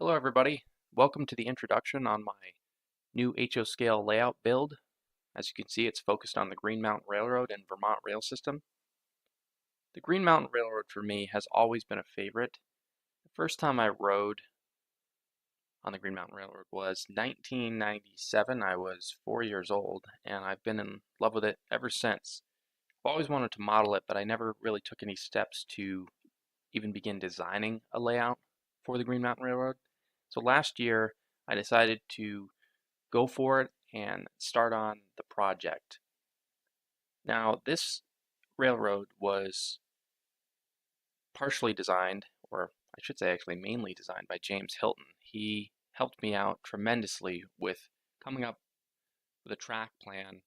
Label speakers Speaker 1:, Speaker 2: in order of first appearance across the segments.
Speaker 1: Hello everybody, welcome to the introduction on my new HO scale layout build. As you can see, it's focused on the Green Mountain Railroad and Vermont rail system. The Green Mountain Railroad for me has always been a favorite. The first time I rode on the Green Mountain Railroad was 1997. I was 4 years old and I've been in love with it ever since. I've always wanted to model it, but I never really took any steps to even begin designing a layout for the Green Mountain Railroad. So last year I decided to go for it and start on the project. Now, this railroad was partially designed, or I should say actually mainly designed by James Hilton. He helped me out tremendously with coming up with a track plan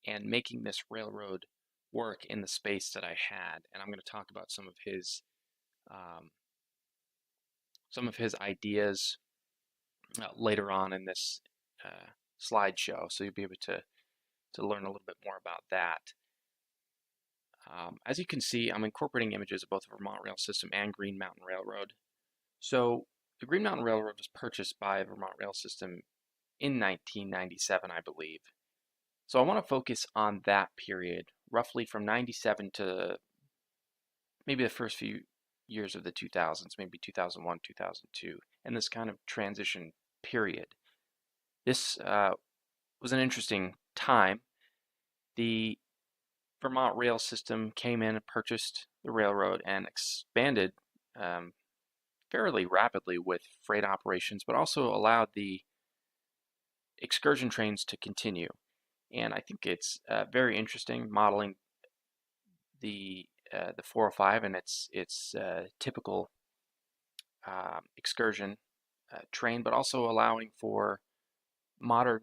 Speaker 1: and making this railroad work in the space that I had. And I'm going to talk about um, some of his ideas later on in this slideshow, so you'll be able to learn a little bit more about that. As you can see, I'm incorporating images of both the Vermont Rail System and Green Mountain Railroad. So the Green Mountain Railroad was purchased by Vermont Rail System in 1997, I believe. So I want to focus on that period, roughly from 97 to maybe the first few years of the 2000s, maybe 2001, 2002, and this kind of transition period. This was an interesting time. The Vermont rail system came in and purchased the railroad and expanded fairly rapidly with freight operations, but also allowed the excursion trains to continue. And I think it's very interesting modeling the 405 and its typical excursion train, but also allowing for modern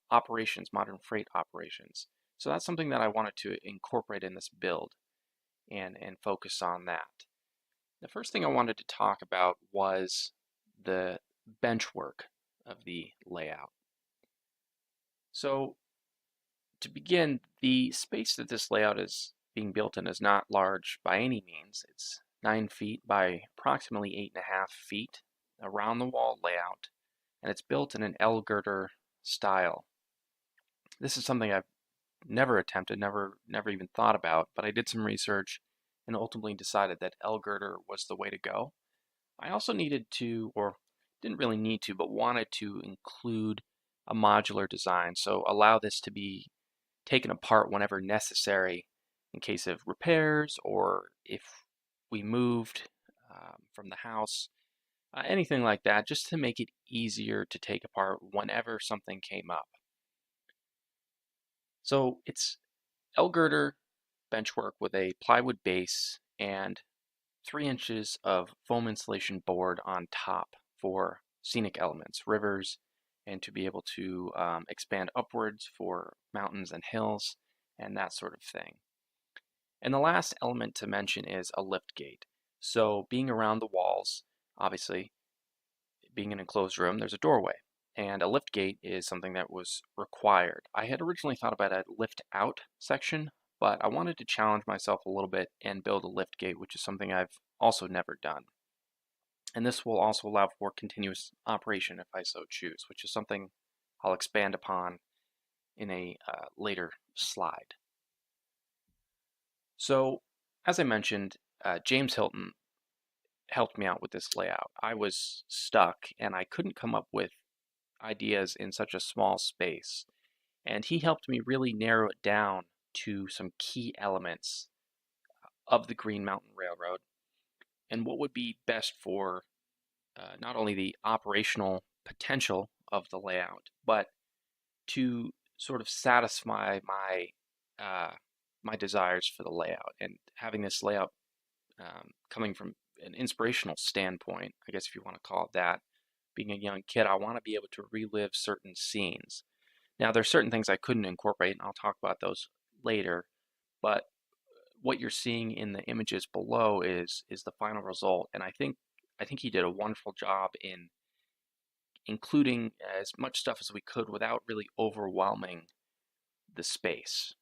Speaker 1: operations, modern freight operations. So that's something that I wanted to incorporate in this build and focus on that. The first thing I wanted to talk about was the bench work of the layout. So to begin, the space that this layout is being built in is not large by any means. It's 9 feet by approximately 8.5 feet around the wall layout, and it's built in an L girder style. This is something I've never attempted, never even thought about, but I did some research and ultimately decided that L girder was the way to go. I also needed to, or didn't really need to, but wanted to include a modular design, so allow this to be taken apart whenever necessary in case of repairs or if we moved from the house, anything like that, just to make it easier to take apart whenever something came up. So it's L girder benchwork with a plywood base and 3 inches of foam insulation board on top for scenic elements, rivers, and to be able to expand upwards for mountains and hills and that sort of thing. And the last element to mention is a lift gate. So being around the walls, obviously, being an enclosed room, there's a doorway. And a lift gate is something that was required. I had originally thought about a lift out section, but I wanted to challenge myself a little bit and build a lift gate, which is something I've also never done. And this will also allow for continuous operation if I so choose, which is something I'll expand upon in a later slide. So, as I mentioned, James Hilton helped me out with this layout. I was stuck and I couldn't come up with ideas in such a small space. And he helped me really narrow it down to some key elements of the Green Mountain Railroad and what would be best for not only the operational potential of the layout, but to sort of satisfy my desires for the layout. And having this layout coming from an inspirational standpoint, I guess if you want to call it that, being a young kid, I want to be able to relive certain scenes. Now, there's certain things I couldn't incorporate, and I'll talk about those later, but what you're seeing in the images below is the final result, and I think he did a wonderful job in including as much stuff as we could without really overwhelming the space.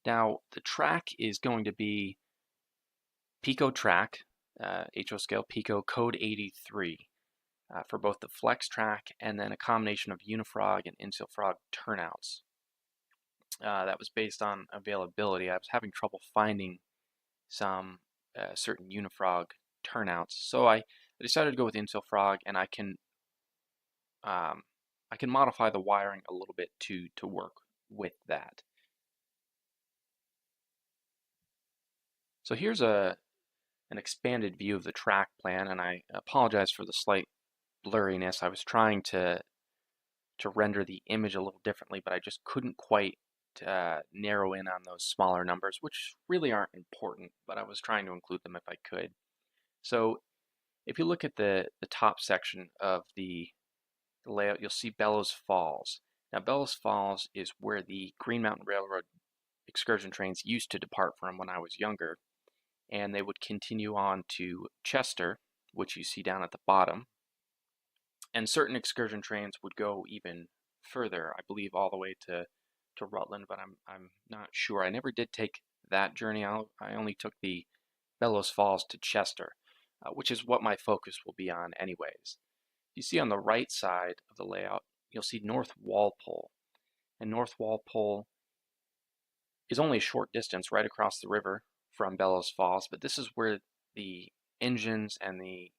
Speaker 1: Now, the track is going to be Pico track, HO scale Pico code 83 for both the flex track and then a combination of unifrog and infill frog turnouts. That was based on availability. I was having trouble finding some certain unifrog turnouts, so I decided to go with infill frog, and I can modify the wiring a little bit to work with that. So here's an expanded view of the track plan, and I apologize for the slight blurriness. I was trying to render the image a little differently, but I just couldn't quite narrow in on those smaller numbers, which really aren't important, but I was trying to include them if I could. So if you look at the top section of the layout, you'll see Bellows Falls. Now Bellows Falls is where the Green Mountain Railroad excursion trains used to depart from when I was younger, and they would continue on to Chester, which you see down at the bottom, and certain excursion trains would go even further, I believe all the way to Rutland, but I'm not sure. I never did take that journey out. I only took the Bellows Falls to Chester, which is what my focus will be on anyways. You see on the right side of the layout, you'll see North Walpole, and North Walpole is only a short distance right across the river from Bellows Falls, but this is where the engines and the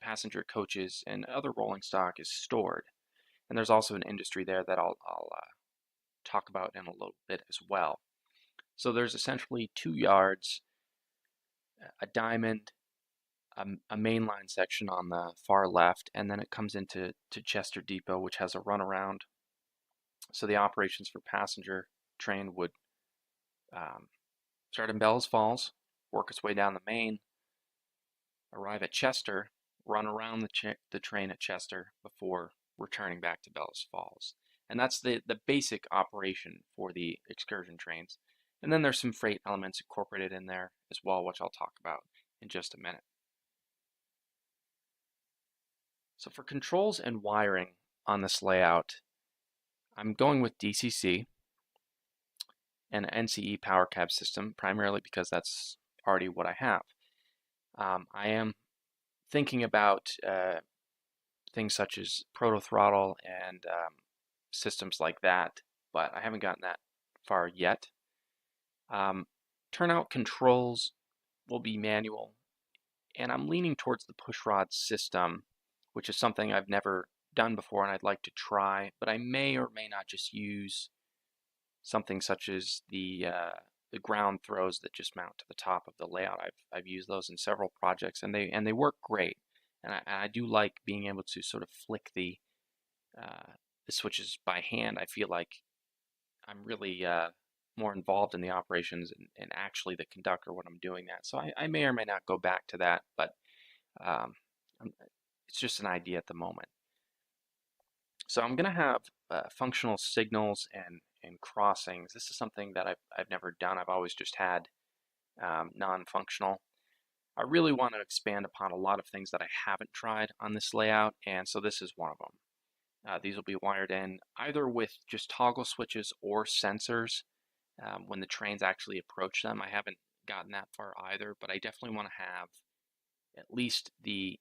Speaker 1: passenger coaches and other rolling stock is stored. And there's also an industry there that I'll talk about in a little bit as well. So there's essentially 2 yards, a diamond, a mainline section on the far left, and then it comes into Chester Depot, which has a runaround. So the operations for passenger train would start in Bellows Falls, work its way down the main, arrive at Chester, run around the train at Chester before returning back to Bellows Falls. And that's the basic operation for the excursion trains. And then there's some freight elements incorporated in there as well, which I'll talk about in just a minute. So for controls and wiring on this layout, I'm going with DCC and NCE power cab system, primarily because that's already what I have. I am thinking about things such as proto throttle and systems like that, but I haven't gotten that far yet. Turnout controls will be manual, and I'm leaning towards the pushrod system, which is something I've never done before and I'd like to try, but I may or may not just use something such as the ground throws that just mount to the top of the layout. I've used those in several projects, and they work great. And I do like being able to sort of flick the switches by hand. I feel like I'm really more involved in the operations and actually the conductor when I'm doing that. So I may or may not go back to that, but it's just an idea at the moment. So I'm going to have functional signals and crossings. This is something that I've never done. I've always just had non-functional. I really want to expand upon a lot of things that I haven't tried on this layout, and so this is one of them. These will be wired in either with just toggle switches or sensors when the trains actually approach them. I haven't gotten that far either, but I definitely want to have at least the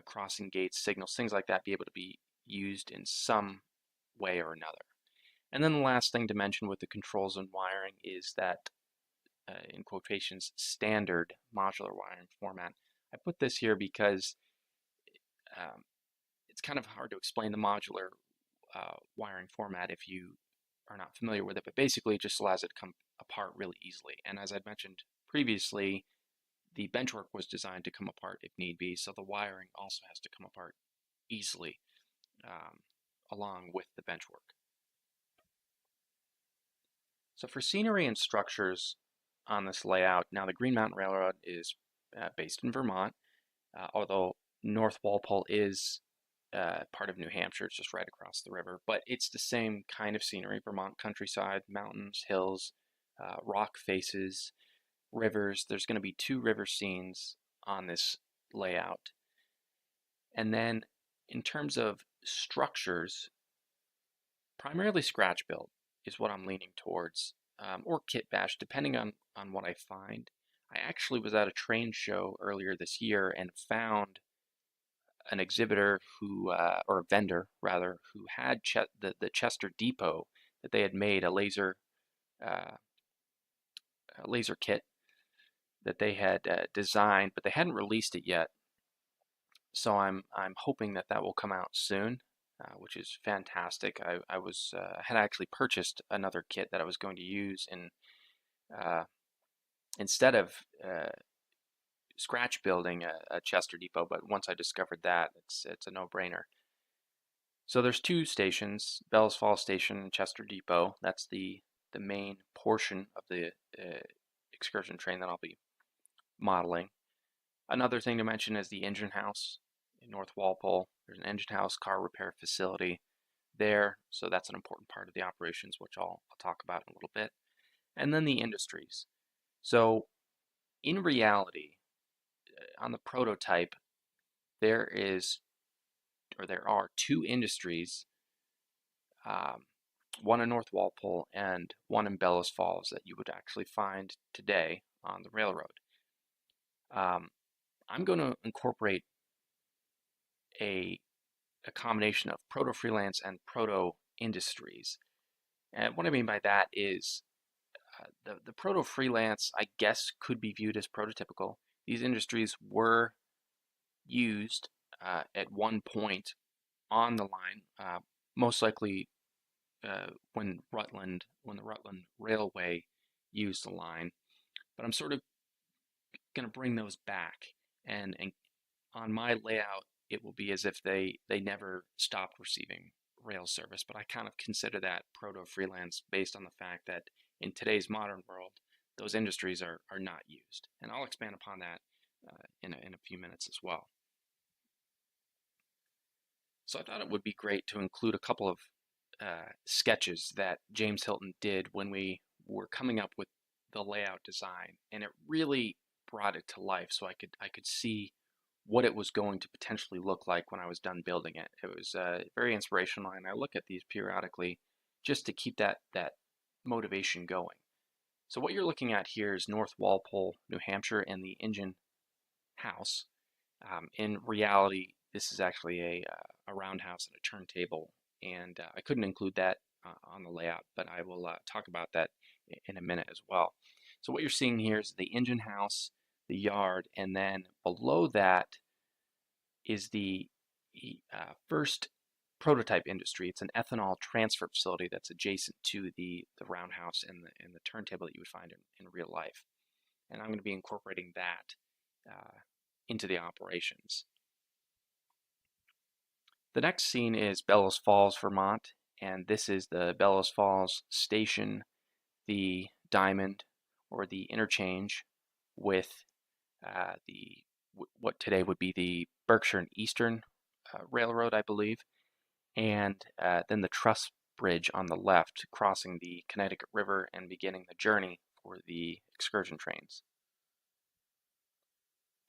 Speaker 1: crossing gates, signals, things like that be able to be used in some way or another. And then the last thing to mention with the controls and wiring is that in quotations, standard modular wiring format. I put this here because it's kind of hard to explain the modular wiring format if you are not familiar with it, but basically it just allows it to come apart really easily. And as I'd mentioned previously, the benchwork was designed to come apart if need be, so the wiring also has to come apart easily along with the benchwork. So for scenery and structures on this layout, now the Green Mountain Railroad is based in Vermont, although North Walpole is part of New Hampshire. It's just right across the river, but it's the same kind of scenery: Vermont countryside, mountains, hills, rock faces, rivers. There's going to be 2 river scenes on this layout. And then in terms of structures, primarily scratch build is what I'm leaning towards, or kit bash, depending on what I find. I actually was at a train show earlier this year and found an exhibitor who, or a vendor rather, who had the Chester Depot that they had made uh, a laser kit that they had designed, but they hadn't released it yet. So I'm hoping that that will come out soon, which is fantastic. I was had actually purchased another kit that I was going to use in uh, instead of scratch building a Chester Depot, but once I discovered that, it's a no-brainer. So there's two stations, Bellows Falls Station and Chester Depot. That's the main portion of the excursion train that I'll be modeling. Another thing to mention is the engine house in North Walpole. There's an engine house car repair facility there, so that's an important part of the operations, which I'll talk about in a little bit. And then the industries. So in reality, on the prototype, there are two industries, um, one in North Walpole and one in Bellows Falls that you would actually find today on the railroad. I'm going to incorporate a combination of proto freelance and proto industries. And what I mean by that is the proto freelance, I guess, could be viewed as prototypical. These industries were used at one point on the line, most likely when the Rutland Railway used the line. But I'm sort of going to bring those back, and on my layout, it will be as if they never stopped receiving rail service. But I kind of consider that proto freelance based on the fact that in today's modern world, those industries are not used, and I'll expand upon that in a few minutes as well. So I thought it would be great to include a couple of sketches that James Hilton did when we were coming up with the layout design, and it really brought it to life. So I could see what it was going to potentially look like when I was done building it. It was very inspirational, and I look at these periodically just to keep that motivation going. So what you're looking at here is North Walpole, New Hampshire, and the engine house. In reality, this is actually a roundhouse and a turntable, and I couldn't include that on the layout, but I will talk about that in a minute as well. So what you're seeing here is the engine house, the yard, and then below that is the first prototype industry. It's an ethanol transfer facility that's adjacent to the roundhouse and the turntable that you would find in real life. And I'm going to be incorporating that into the operations. The next scene is Bellows Falls, Vermont, and this is the Bellows Falls station, the diamond or the interchange with what today would be the Berkshire and Eastern Railroad, I believe, and then the truss bridge on the left, crossing the Connecticut River and beginning the journey for the excursion trains.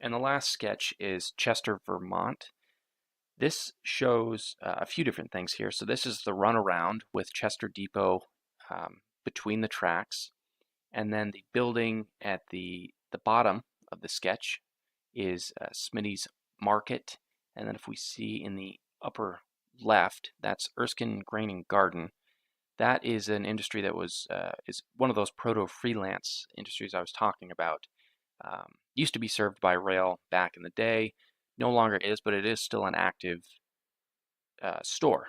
Speaker 1: And the last sketch is Chester, Vermont. This shows a few different things here. So this is the runaround with Chester Depot between the tracks, and then the building at the bottom of the sketch is Smitty's Market, and then if we see in the upper left, that's Erskine Grain and Garden. That is an industry that is one of those proto freelance industries I was talking about. Used to be served by rail back in the day, no longer is, but it is still an active store.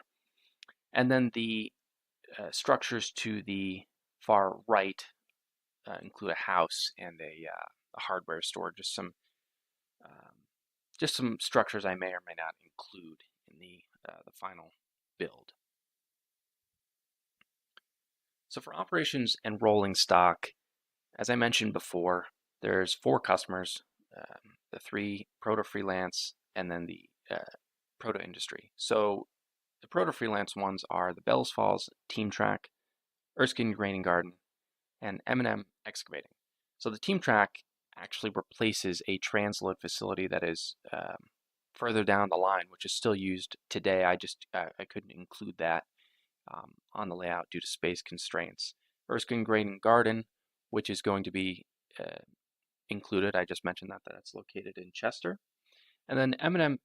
Speaker 1: And then the structures to the far right include a house and a hardware store. Just some structures I may or may not include in the final build. So for operations and rolling stock, as I mentioned before, there's 4 customers, the 3 proto freelance, and then the proto industry. So the proto freelance ones are the Bellows Falls Team Track, Erskine Grain and Garden, and M&M Excavating. So the Team Track actually replaces a transload facility that is further down the line, which is still used today. I couldn't include that on the layout due to space constraints. Erskine Grain and Garden, which is going to be included. I just mentioned that that's located in Chester. And then M&M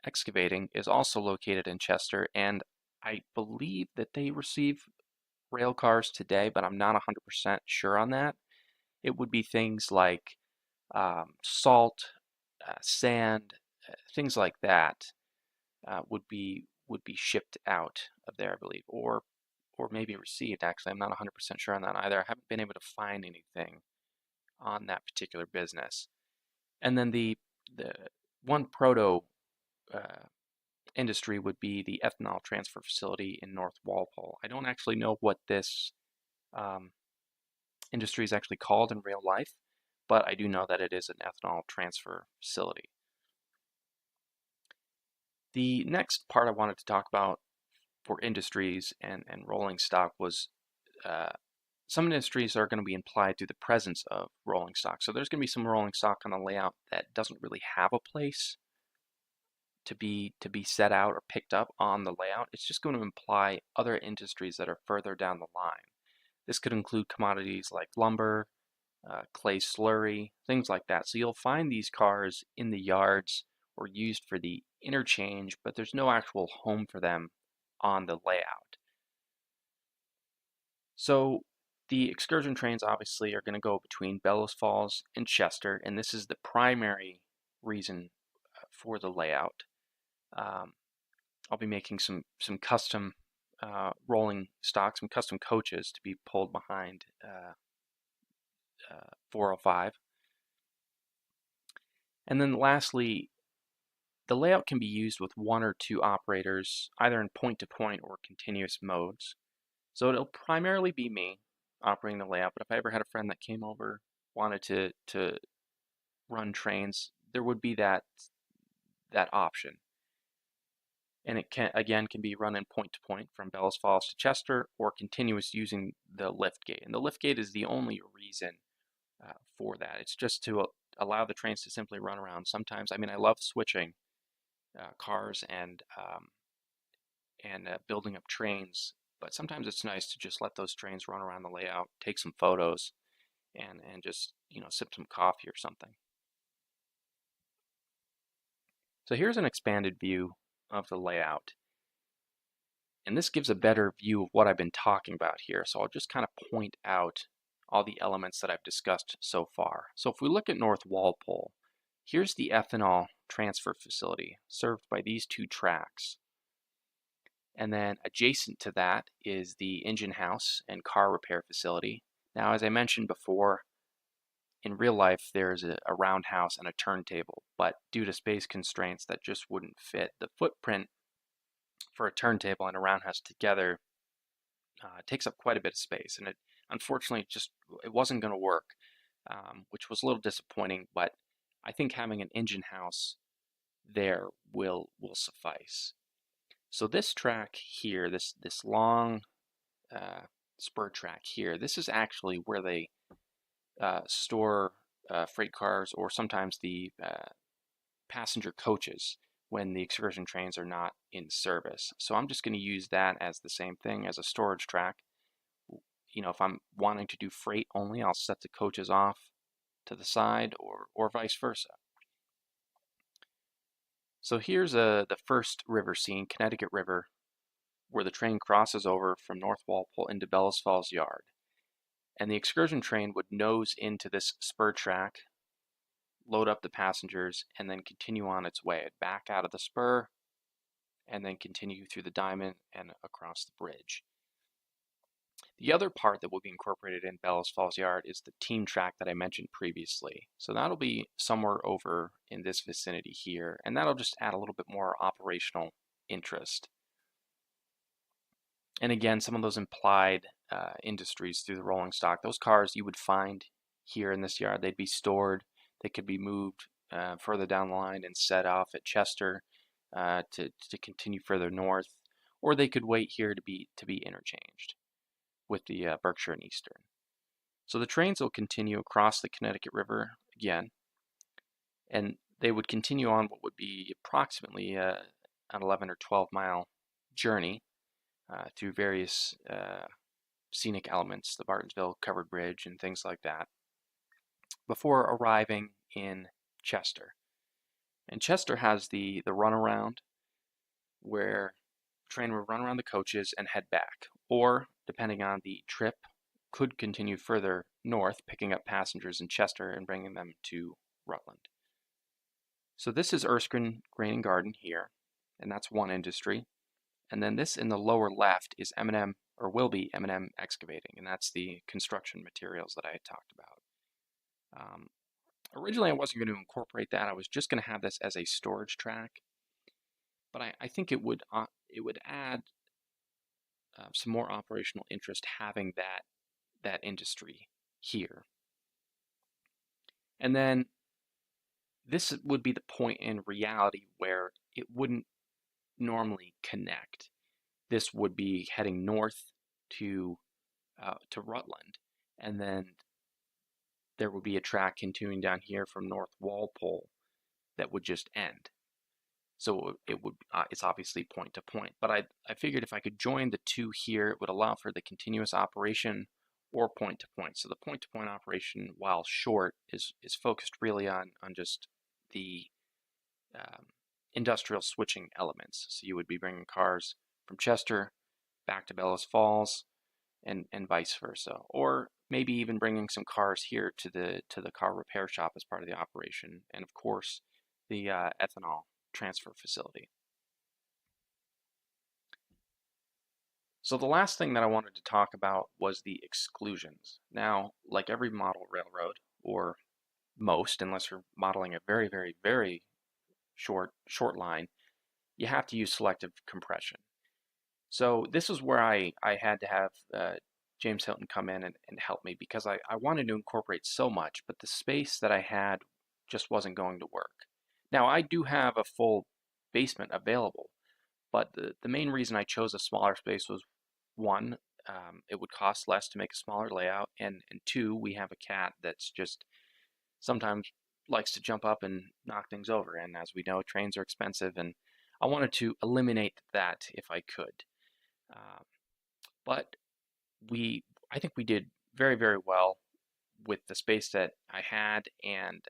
Speaker 1: Excavating is also located in Chester, and I believe that they receive rail cars today, but I'm not 100% sure on that. It would be things like salt, sand, things like that would be shipped out of there, I believe, or maybe received. Actually, I'm not 100% sure on that either. I haven't been able to find anything on that particular business. And then the one proto uh, industry would be the ethanol transfer facility in North Walpole. I don't actually know what this um, industry is actually called in real life, but I do know that it is an ethanol transfer facility. The next part I wanted to talk about for industries and rolling stock was uh, some industries are going to be implied through the presence of rolling stock. So there's going to be some rolling stock on the layout that doesn't really have a place to be set out or picked up on the layout. It's just going to imply other industries that are further down the line. This could include commodities like lumber, clay slurry, things like that. So you'll find these cars in the yards or used for the interchange, but there's no actual home for them on the layout. So the excursion trains obviously are going to go between Bellows Falls and Chester, and this is the primary reason for the layout. I'll be making some custom rolling stock, some custom coaches to be pulled behind 405. And then lastly, the layout can be used with one or two operators, either in point-to-point or continuous modes. So it'll primarily be me operating the layout, but if I ever had a friend that came over, wanted to run trains, there would be that option. And it can be run in point-to-point from Bellows Falls to Chester, or continuous using the lift gate. And the lift gate is the only reason for that. It's just to allow the trains to simply run around. Sometimes, I mean, I love switching cars and building up trains, but sometimes it's nice to just let those trains run around the layout, take some photos, and just sip some coffee or something. So here's an expanded view of the layout, and this gives a better view of what I've been talking about here. So I'll just kind of point out all the elements that I've discussed so far. So if we look at North Walpole, here's the ethanol transfer facility served by these two tracks. And then adjacent to that is the engine house and car repair facility. Now, as I mentioned before, in real life, there's a roundhouse and a turntable, but due to space constraints, that just wouldn't fit. The footprint for a turntable and a roundhouse together takes up quite a bit of space, and unfortunately it wasn't going to work, which was a little disappointing. But I think having an engine house there will suffice. So this track here, this long spur track here, this is actually where they store freight cars, or sometimes the passenger coaches when the excursion trains are not in service. So I'm just going to use that as the same thing as a storage track. If I'm wanting to do freight only, I'll set the coaches off to the side, or vice versa. So here's the first river scene, Connecticut River, where the train crosses over from North Walpole into Bellows Falls Yard. And the excursion train would nose into this spur track, load up the passengers, and then continue on its way back out of the spur, and then continue through the diamond and across the bridge. The other part that will be incorporated in Bellows Falls Yard is the team track that I mentioned previously. So that'll be somewhere over in this vicinity here, and that'll just add a little bit more operational interest. And again, some of those implied industries through the rolling stock, those cars you would find here in this yard, they'd be stored, they could be moved further down the line and set off at Chester to continue further north, or they could wait here to be interchanged with the Berkshire and Eastern. So the trains will continue across the Connecticut River again, and they would continue on what would be approximately an 11 or 12 mile journey through various scenic elements, the Bartonsville Covered Bridge and things like that. before arriving in Chester. And Chester has the runaround where the train would run around the coaches and head back, or depending on the trip, could continue further north, picking up passengers in Chester and bringing them to Rutland. So this is Erskine Grain and Garden here, and that's one industry. And then this in the lower left is M&M, or will be M&M Excavating, and that's the construction materials that I had talked about. Originally, I wasn't going to incorporate that. I was just going to have this as a storage track, but I think it would add some more operational interest having that industry here. And then this would be the point in reality where it wouldn't normally connect. This would be heading north to Rutland, and then there would be a track continuing down here from North Walpole that would just end. So it's obviously point to point, but I figured if I could join the two here, it would allow for the continuous operation or point to point. So the point to point operation, while short, is focused really on just the industrial switching elements. So you would be bringing cars from Chester back to Bellows Falls and vice versa, or maybe even bringing some cars here to the car repair shop as part of the operation, and of course the ethanol transfer facility. So the last thing that I wanted to talk about was the exclusions. Now, like every model railroad, or most, unless you're modeling a very, very, very short line, you have to use selective compression. So this is where I had to have James Hilton come in and help me, because I wanted to incorporate so much, but the space that I had just wasn't going to work. Now, I do have a full basement available, but the main reason I chose a smaller space was, one, it would cost less to make a smaller layout, and two, we have a cat that's just sometimes likes to jump up and knock things over, and as we know, trains are expensive, and I wanted to eliminate that if I could. But I think we did very, very well with the space that I had, and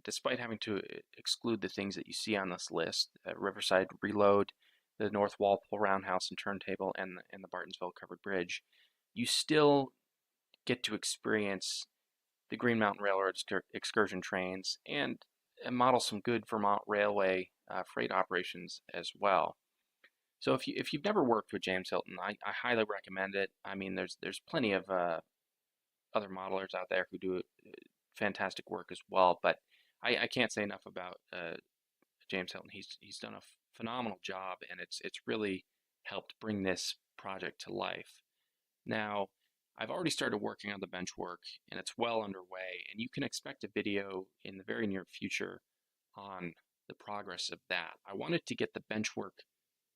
Speaker 1: despite having to exclude the things that you see on this list, Riverside Reload, the North Walpole Roundhouse and Turntable, and the Bartonsville Covered Bridge, you still get to experience the Green Mountain Railroad excursion trains and model some good Vermont Railway freight operations as well. So if you've never worked with James Hilton, I highly recommend it. I mean, there's plenty of other modelers out there who do fantastic work as well, but I can't say enough about James Hilton. He's done a phenomenal job, and it's really helped bring this project to life. Now, I've already started working on the bench work, and it's well underway, and you can expect a video in the very near future on the progress of that. I wanted to get the bench work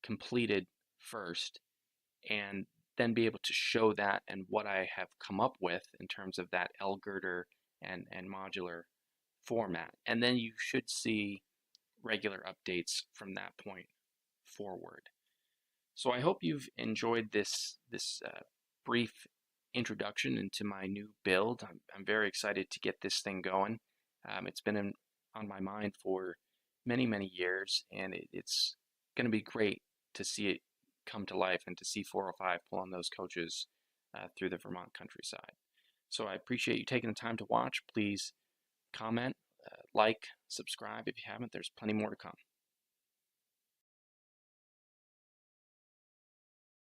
Speaker 1: completed first, and then be able to show that and what I have come up with in terms of that L girder and modular format. And then you should see regular updates from that point forward. So I hope you've enjoyed this brief introduction into my new build. I'm very excited to get this thing going. It's been on my mind for many, many years, and it's going to be great to see it come to life and to see 405 pull on those coaches through the Vermont countryside. So I appreciate you taking the time to watch. Please comment, like, subscribe if you haven't. There's plenty more to come.